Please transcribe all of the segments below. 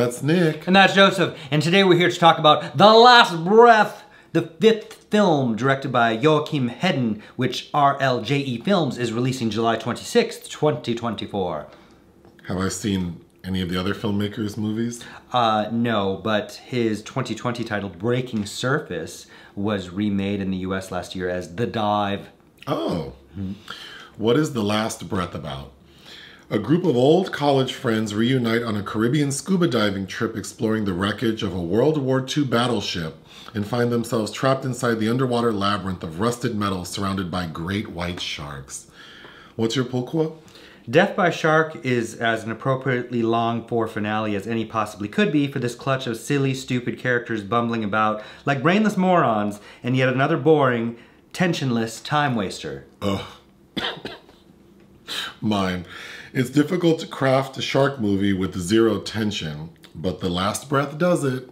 That's Nick. And that's Joseph. And today we're here to talk about The Last Breath, the 5th film directed by Joachim Hedén, which RLJE Films is releasing July 26th, 2024. Have I seen any of the other filmmakers' movies? No, but his 2020 title, Breaking Surface, was remade in the US last year as The Dive. Oh. What is The Last Breath about? A group of old college friends reunite on a Caribbean scuba diving trip exploring the wreckage of a World War II battleship and find themselves trapped inside the underwater labyrinth of rusted metal surrounded by great white sharks. What's your pull quote? Death by Shark is as an appropriately long for finale as any possibly could be for this clutch of silly, stupid characters bumbling about like brainless morons and yet another boring, tensionless time waster. Ugh. Mine. It's difficult to craft a shark movie with zero tension, but The Last Breath does it.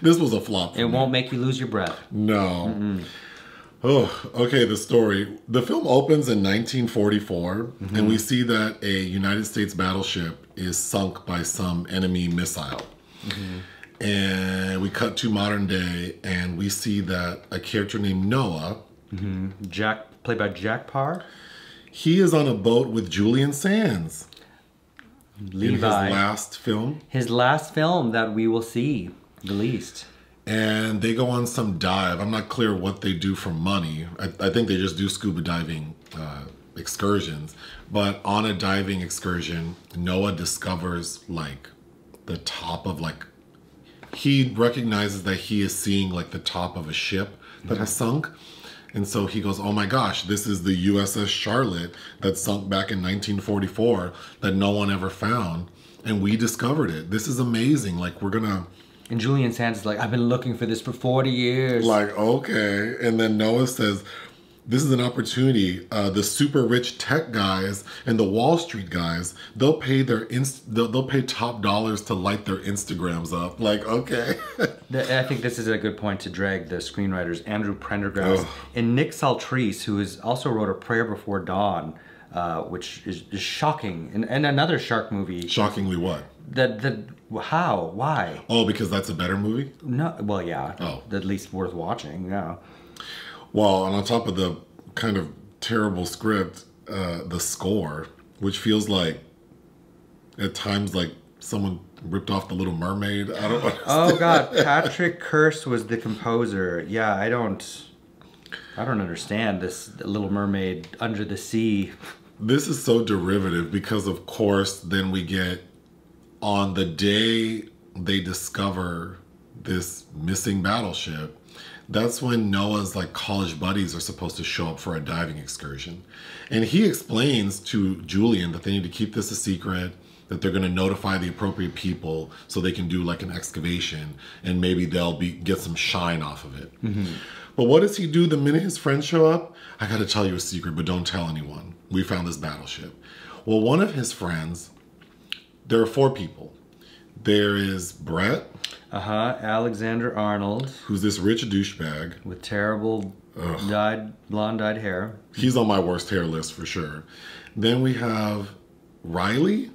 This was a flop for me. It won't make you lose your breath. No. Mm-mm. Oh, okay, the story. The film opens in 1944, and we see that a United States battleship is sunk by some enemy missile. And we cut to modern day, and we see that a character named Noah, played by Jack Parr, he is on a boat with Julian Sands. Levi. In his last film. His last film that we will see released. And they go on some dive. I'm not clear what they do for money. I think they just do scuba diving excursions. But on a diving excursion, Noah discovers like the top of like, he recognizes that he is seeing like the top of a ship that has sunk. And so he goes, oh my gosh, this is the USS Charlotte that sunk back in 1944 that no one ever found. And we discovered it. This is amazing. Like, we're gonna... And Julian Sands is like, I've been looking for this for 40 years. Like, okay. And then Noah says, this is an opportunity. The super rich tech guys and the Wall Street guys, they'll pay they'll pay top dollars to light their Instagrams up. Like, okay. I think this is a good point to drag the screenwriters Andrew Prendergast and Nick Saltrese, who also wrote A Prayer Before Dawn, which is shocking. And another shark movie. Shockingly what? How? Why? Oh, because that's a better movie? No, well, yeah. Oh. At least worth watching, yeah. Well, and on top of the kind of terrible script, the score, which feels like at times like someone ripped off The Little Mermaid. I don't understand. Oh God, Patrick Kearse was the composer. Yeah, I don't understand this Little Mermaid Under the Sea. This is so derivative because of course then we get on the day they discover this missing battleship. That's when Noah's like college buddies are supposed to show up for a diving excursion. And he explains to Julian that they need to keep this a secret, that they're going to notify the appropriate people so they can do like an excavation and maybe they'll get some shine off of it. But what does he do the minute his friends show up? I got to tell you a secret, but don't tell anyone. We found this battleship. Well, one of his friends, there are 4 people. There is Brett. Alexander Arnold. Who's this rich douchebag. With terrible blonde-dyed hair. He's on my worst hair list for sure. Then we have Riley.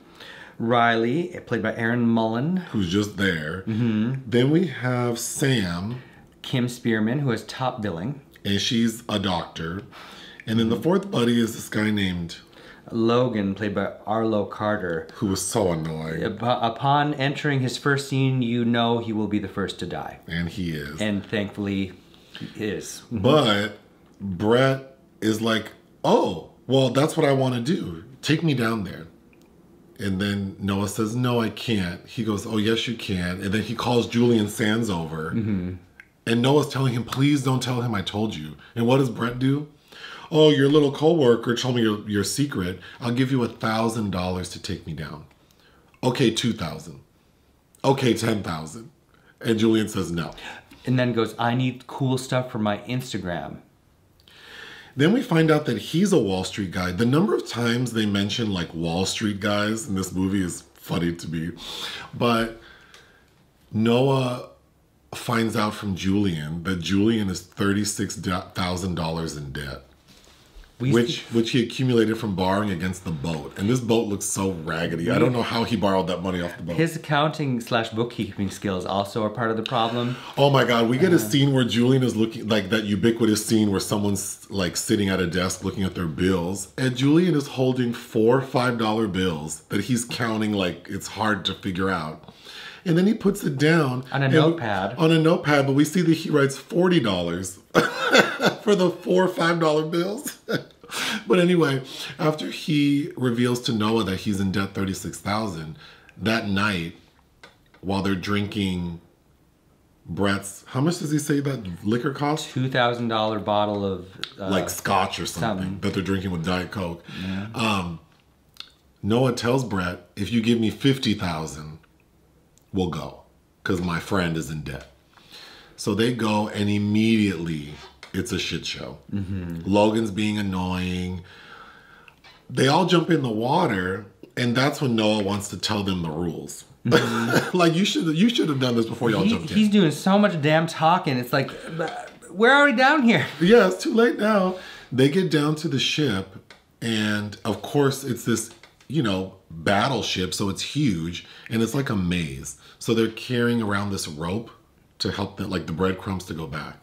Riley, played by Erin Mullen. Who's just there. Then we have Sam. Kim Spearman, who has top billing. And she's a doctor. And then the 4th buddy is this guy named... Logan, played by Arlo Carter. Who was so annoying. Upon entering his first scene, you know he will be the first to die. And he is. And thankfully, he is. But Brett is like, oh, well, that's what I want to do. Take me down there. And then Noah says, no, I can't. He goes, oh, yes, you can. And then he calls Julian Sands over. And Noah's telling him, please don't tell him I told you. And what does Brett do? Oh, your little coworker told me your secret. I'll give you $1,000 to take me down. Okay, 2,000. Okay, 10,000. And Julian says no. And then goes, I need cool stuff for my Instagram. Then we find out that he's a Wall Street guy. The number of times they mention like Wall Street guys in this movie is funny to me. But Noah finds out from Julian that Julian is $36,000 in debt. which he accumulated from borrowing against the boat. And this boat looks so raggedy. I don't know how he borrowed that money off the boat. His accounting / bookkeeping skills also are part of the problem. Oh my God, we get a scene where Julian is looking, like that ubiquitous scene where someone's like sitting at a desk looking at their bills. And Julian is holding 4 $5 bills that he's counting like it's hard to figure out. And then he puts it down. On a notepad. On a notepad, but we see that he writes $40 for the 4 $5 bills. But anyway, after he reveals to Noah that he's in debt $36,000, that night, while they're drinking Brett's, how much does he say that liquor cost? $2,000 bottle of... like scotch or something that they're drinking with Diet Coke. Yeah. Noah tells Brett, if you give me $50,000, we'll go, because my friend is in debt. So they go, and immediately it's a shit show. Logan's being annoying. They all jump in the water, and that's when Noah wants to tell them the rules. Like, you should have done this before y'all jumped in. He's doing so much damn talking. It's like, we're already down here. Yeah, it's too late now. They get down to the ship, and of course it's this, battleship, so it's huge, and it's like a maze. So they're carrying around this rope to help them, like the breadcrumbs to go back.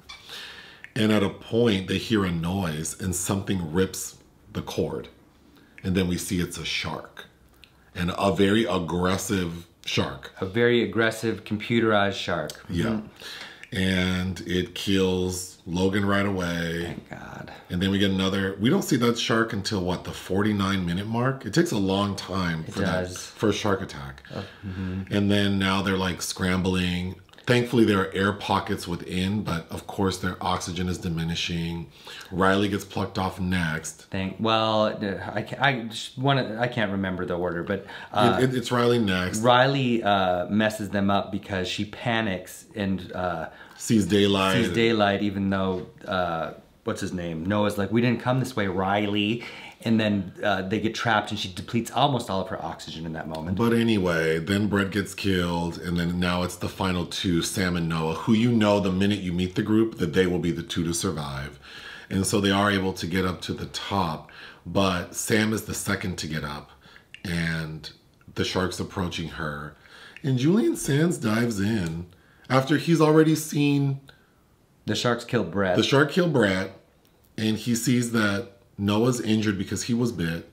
And at a point, they hear a noise, and something rips the cord. And then we see it's a shark, and a very aggressive shark. A very aggressive, computerized shark. Yeah. And it kills Logan right away. Thank God. And then we get another, we don't see that shark until what, the 49-minute mark? It takes a long time for that first shark attack. And then now they're like scrambling. Thankfully, there are air pockets within, but of course their oxygen is diminishing. Riley gets plucked off next. I can't remember the order, but it's Riley next. Riley messes them up because she panics and sees daylight. Even though what's his name? Noah's like, we didn't come this way, Riley. And then they get trapped, and she depletes almost all of her oxygen in that moment. But anyway, then Brett gets killed, and then now it's the final two, Sam and Noah, who the minute you meet the group that they will be the two to survive. And so they are able to get up to the top, but Sam is the second to get up, and the shark's approaching her. And Julian Sands dives in after he's already seen... The sharks killed Brett. The shark killed Brett, and he sees that Noah's injured because he was bit.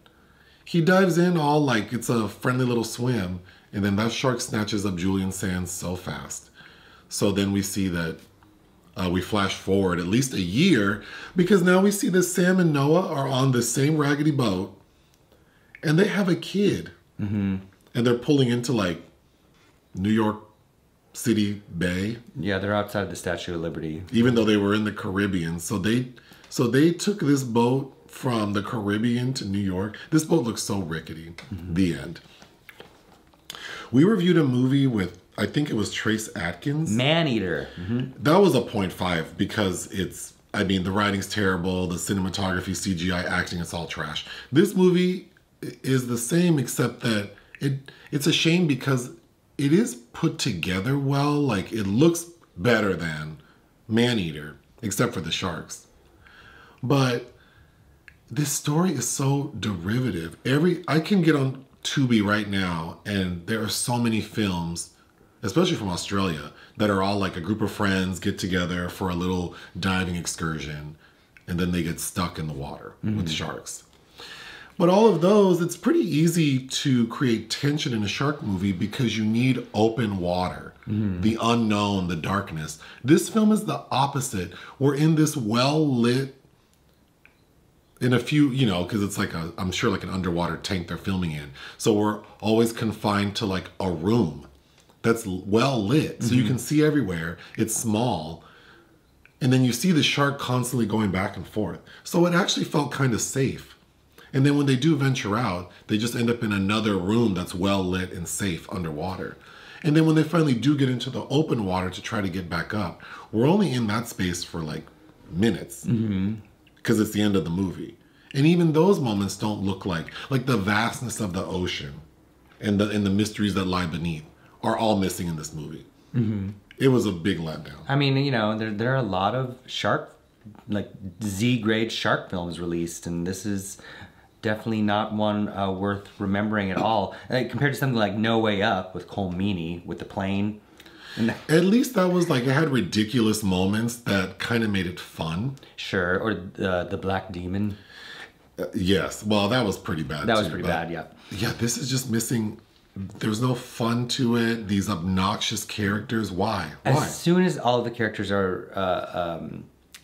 He dives in all like it's a friendly little swim, and then that shark snatches up Julian Sands so fast. So then we see that we flash forward at least a year, because now we see that Sam and Noah are on the same raggedy boat, and they have a kid. And they're pulling into like New York City Bay. Yeah, they're outside the Statue of Liberty. Even though they were in the Caribbean. So they took this boat from the Caribbean to New York. This boat looks so rickety. The end. We reviewed a movie with, I think it was Trace Adkins. Maneater. That was a 0.5 because the writing's terrible, the cinematography, CGI, acting, it's all trash. This movie is the same, except that it's a shame because it is put together well. Like, it looks better than Maneater, except for the sharks. But this story is so derivative. I can get on Tubi right now, and there are so many films, especially from Australia, that are all like a group of friends get together for a little diving excursion, and then they get stuck in the water with sharks. But all of those, it's pretty easy to create tension in a shark movie because you need open water, the unknown, the darkness. This film is the opposite. We're in this well-lit, in a few, because it's like I'm sure like an underwater tank they're filming in. So we're always confined to like a room that's well lit. So you can see everywhere. It's small. And then you see the shark constantly going back and forth. So it actually felt kind of safe. And then when they do venture out, they just end up in another room that's well lit and safe underwater. And then when they finally do get into the open water to try to get back up, we're only in that space for like minutes. Because it's the end of the movie. And even those moments don't look like the vastness of the ocean and the mysteries that lie beneath are all missing in this movie. It was a big letdown. I mean, there are a lot of shark like Z-grade shark films released, and this is definitely not one worth remembering at all. Compared to something like No Way Up with Cole Meany with the plane. At least that was like, it had ridiculous moments that kind of made it fun. Sure, or the Black Demon. Yes, well, that was pretty bad. That was pretty bad, yeah. Yeah, this is just missing. There's no fun to it. These obnoxious characters. Why? As soon as all of the characters are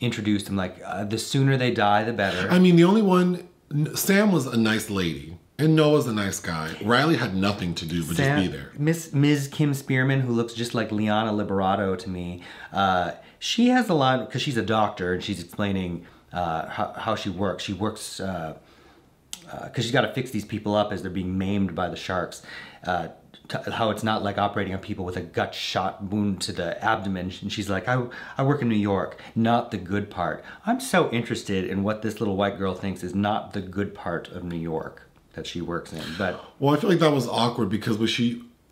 introduced, I'm like, the sooner they die, the better. I mean, the only one, Sam was a nice lady. And Noah's a nice guy. Riley had nothing to do but just be there. Ms. Kim Spearman, who looks just like Liana Liberato to me, she has a line, because she's a doctor, and she's explaining how she works. She works, because she's got to fix these people up as they're being maimed by the sharks. How it's not like operating on people with a gut shot wound to the abdomen. And she's like, I work in New York, not the good part. I'm so interested in what this little white girl thinks is not the good part of New York that she works in. But well, I feel like that was awkward because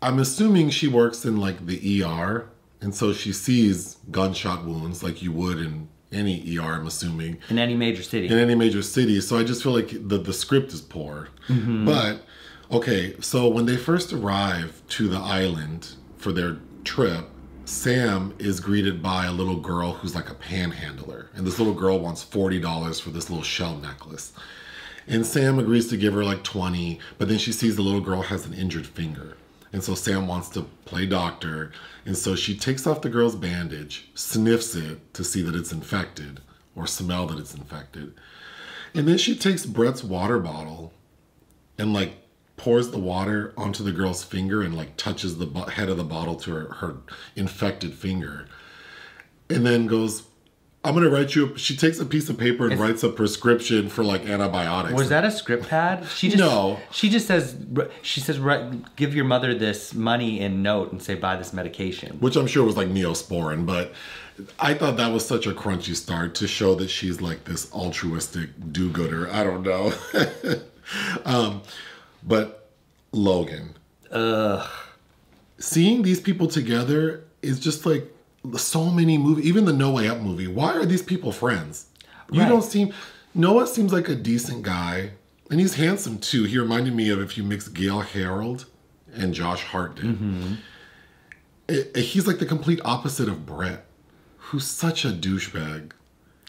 I'm assuming she works in like the ER, and so she sees gunshot wounds like you would in any ER, I'm assuming. In any major city. In any major city. So I just feel like the script is poor. Mm-hmm. But, okay, so when they first arrive to the island for their trip, Sam is greeted by a little girl who's like a panhandler. And this little girl wants $40 for this little shell necklace. And Sam agrees to give her like 20, but then she sees the little girl has an injured finger. And so Sam wants to play doctor. And so she takes off the girl's bandage, sniffs it to see that it's infected or smell that it's infected. And then she takes Brett's water bottle and like pours the water onto the girl's finger and like touches the head of the bottle to her infected finger. And then goes, I'm going to write you, she takes a piece of paper and writes a prescription for like antibiotics. Was that a script pad? No. She says, give your mother this money in note and say, buy this medication. Which I'm sure was like Neosporin, but I thought that was such a crunchy start to show that she's like this altruistic do-gooder. I don't know. But Logan. Seeing these people together is just like, so many movies, even the No Way Up movie. Why are these people friends? Noah seems like a decent guy, and he's handsome too. He reminded me of if you mix Gail Harold and Josh Hart did. Mm-hmm. He's like the complete opposite of Brett, who's such a douchebag.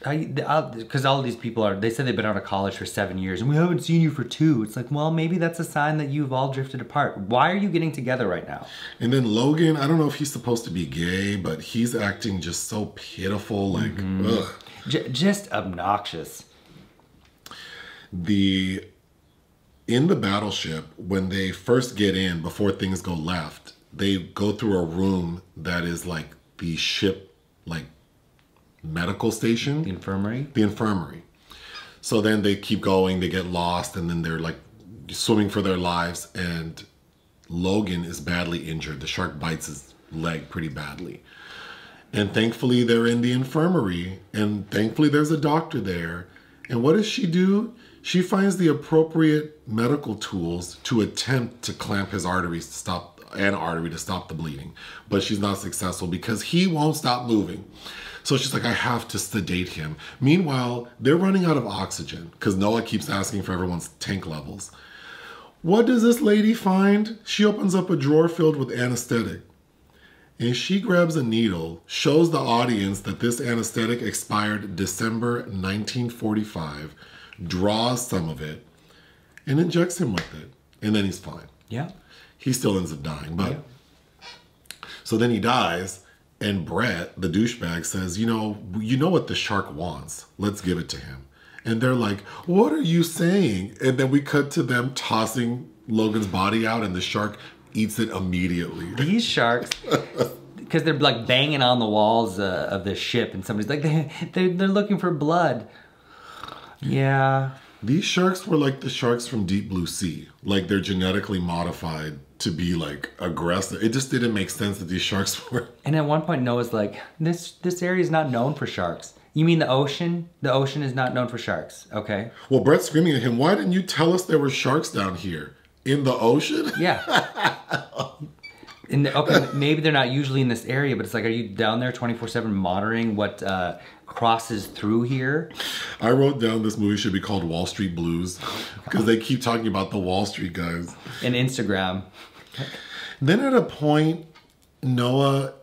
Because all of these people they said they've been out of college for 7 years and we haven't seen you for 2. It's like, well, maybe that's a sign that you've all drifted apart. Why are you getting together right now? And then Logan, I don't know if he's supposed to be gay, but he's acting just so pitiful, like, ugh. Just obnoxious. In the battleship, when they first get in, before things go left, they go through a room that is like the ship, like, medical station. The infirmary? The infirmary. So then they keep going, they get lost, and then they're like swimming for their lives, and Logan is badly injured. The shark bites his leg pretty badly. And thankfully they're in the infirmary, and thankfully there's a doctor there. And what does she do? She finds the appropriate medical tools to attempt to clamp his arteries to stop the bleeding. But she's not successful because he won't stop moving. So she's like, I have to sedate him. Meanwhile, they're running out of oxygen because Noah keeps asking for everyone's tank levels. What does this lady find? She opens up a drawer filled with anesthetic. And she grabs a needle, shows the audience that this anesthetic expired December 1945, draws some of it, and injects him with it. And then he's fine. Yeah. He still ends up dying. But so then he dies. And Brett, the douchebag, says, you know what the shark wants. Let's give it to him. And they're like, what are you saying? And then we cut to them tossing Logan's body out, and the shark eats it immediately. These sharks, because they're like banging on the walls of the ship, and somebody's like, they're looking for blood. Yeah. These sharks were like the sharks from Deep Blue Sea. Like they're genetically modified to be like aggressive. It just didn't make sense that these sharks were. And at one point Noah's like, this area is not known for sharks. You mean the ocean? The ocean is not known for sharks. Okay. Well, Brett's screaming at him, why didn't you tell us there were sharks down here? In the ocean? Yeah. Okay, maybe they're not usually in this area, but it's like, are you down there 24/7 monitoring what crosses through here? I wrote down this movie should be called Wall Street Blues because they keep talking about the Wall Street guys. And Instagram. Then at a point, Noah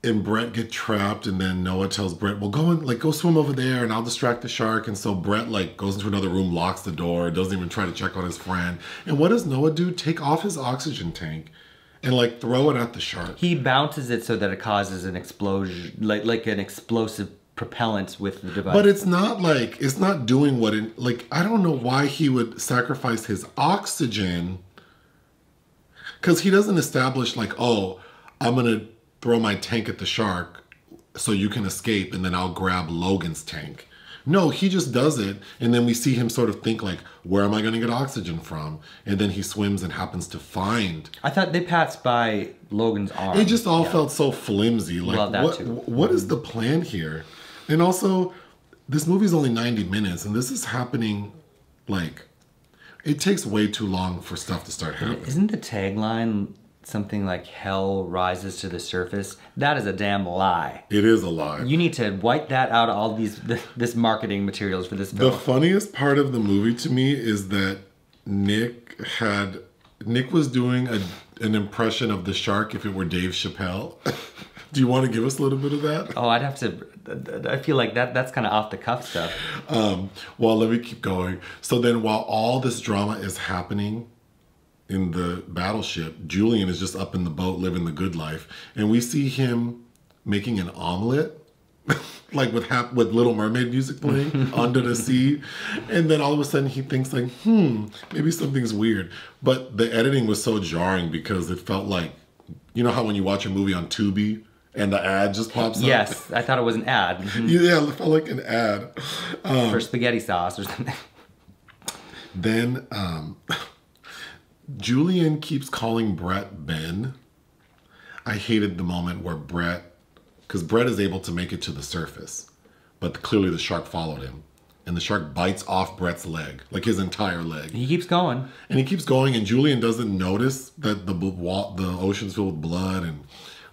and Brett get trapped, and then Noah tells Brett, well, go swim over there and I'll distract the shark. And so Brett goes into another room, locks the door, doesn't even try to check on his friend. And what does Noah do? Take off his oxygen tank and throw it at the shark. He bounces it so that it causes an explosion, like an explosive propellant with the device. But it's not doing what it, I don't know why he would sacrifice his oxygen, because he doesn't establish oh, I'm going to throw my tank at the shark so you can escape and then I'll grab Logan's tank. No, he just does it, and then we see him sort of think where am I going to get oxygen from? And then he swims and happens to find. I thought they passed by Logan's arm. It just all felt so flimsy. What is the plan here? And also, this movie's only 90 minutes, and this is happening it takes way too long for stuff to start happening. Isn't the tagline something like hell rises to the surface? That is a damn lie. It is a lie. You need to wipe that out of all this marketing materials for this film. The funniest part of the movie to me is that Nick was doing an impression of the shark if it were Dave Chappelle. Do you want to give us a little bit of that? Oh, I'd have to. I feel like that's kind of off the cuff stuff. Well, let me keep going. So then while all this drama is happening in the battleship, Julian is just up in the boat living the good life. And we see him making an omelet, with Little Mermaid music playing under the sea. And then all of a sudden he thinks maybe something's weird. But the editing was so jarring because it felt you know how when you watch a movie on Tubi and the ad just pops up? Yes, I thought it was an ad. Yeah, it felt like an ad. For spaghetti sauce or something. Then Julian keeps calling Brett Ben. I hated the moment where because Brett is able to make it to the surface, but clearly the shark followed him. And the shark bites off Brett's leg, his entire leg. He keeps going. And he keeps going, and Julian doesn't notice that the ocean's filled with blood, and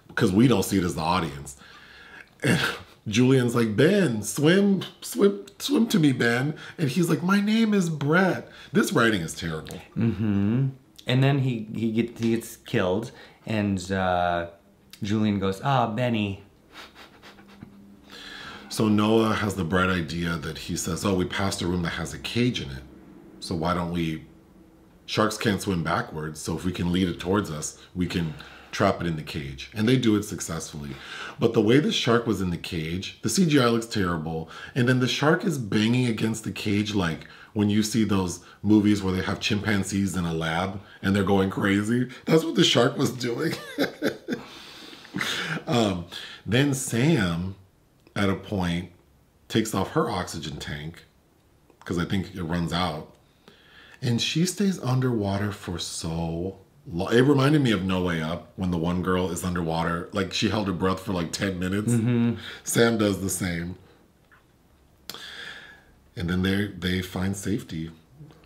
because we don't see it as the audience. And Julian's like, Ben, swim to me, Ben. And he's like, my name is Brett. This writing is terrible. Mm-hmm. And then he gets killed, and Julian goes, Benny. So Noah has the bright idea that he says, we passed a room that has a cage in it. So why don't sharks can't swim backwards, so if we can lead it towards us, we can trap it in the cage. And they do it successfully. But the way the shark was in the cage, the CGI looks terrible. And then the shark is banging against the cage when you see those movies where they have chimpanzees in a lab and they're going crazy. That's what the shark was doing. Then Sam, at a point, takes off her oxygen tank because I think it runs out. And she stays underwater for so long. It reminded me of No Way Up when the one girl is underwater. She held her breath for 10 minutes. Mm-hmm. Sam does the same. And then they find safety.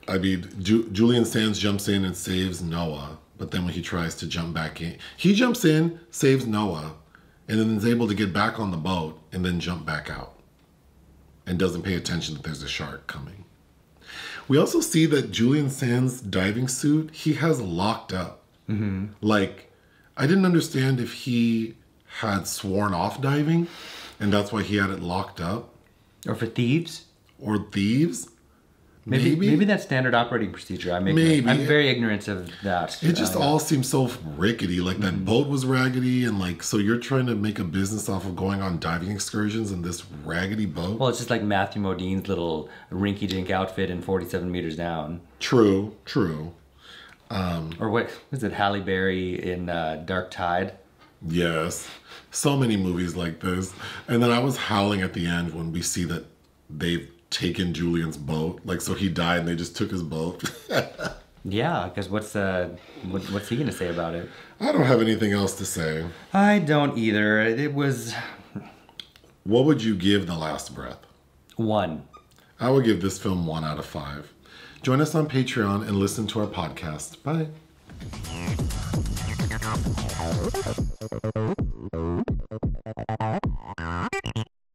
I mean, Julian Sands jumps in and saves Noah. But then when he tries to jump back in, he jumps in, saves Noah, and then is able to get back on the boat and then jump back out. And doesn't pay attention that there's a shark coming. We also see that Julian Sands' diving suit, he has locked up. Mm-hmm. I didn't understand if he had sworn off diving, and that's why he had it locked up. Or for thieves. Maybe that's standard operating procedure. I'm very ignorant of that. It just all seems so rickety. That boat was raggedy, and so you're trying to make a business off of going on diving excursions in this raggedy boat. Well, it's just like Matthew Modine's little rinky-dink outfit in 47 Meters Down. True. Or what was it, Halle Berry in Dark Tide? Yes. So many movies like this. And then I was howling at the end when we see that they've taken Julian's boat. So he died and they just took his boat. Yeah, because what's he going to say about it? I don't have anything else to say. I don't either. It was... What would you give The Last Breath? 1. I would give this film 1 out of 5. Join us on Patreon and listen to our podcast. Bye.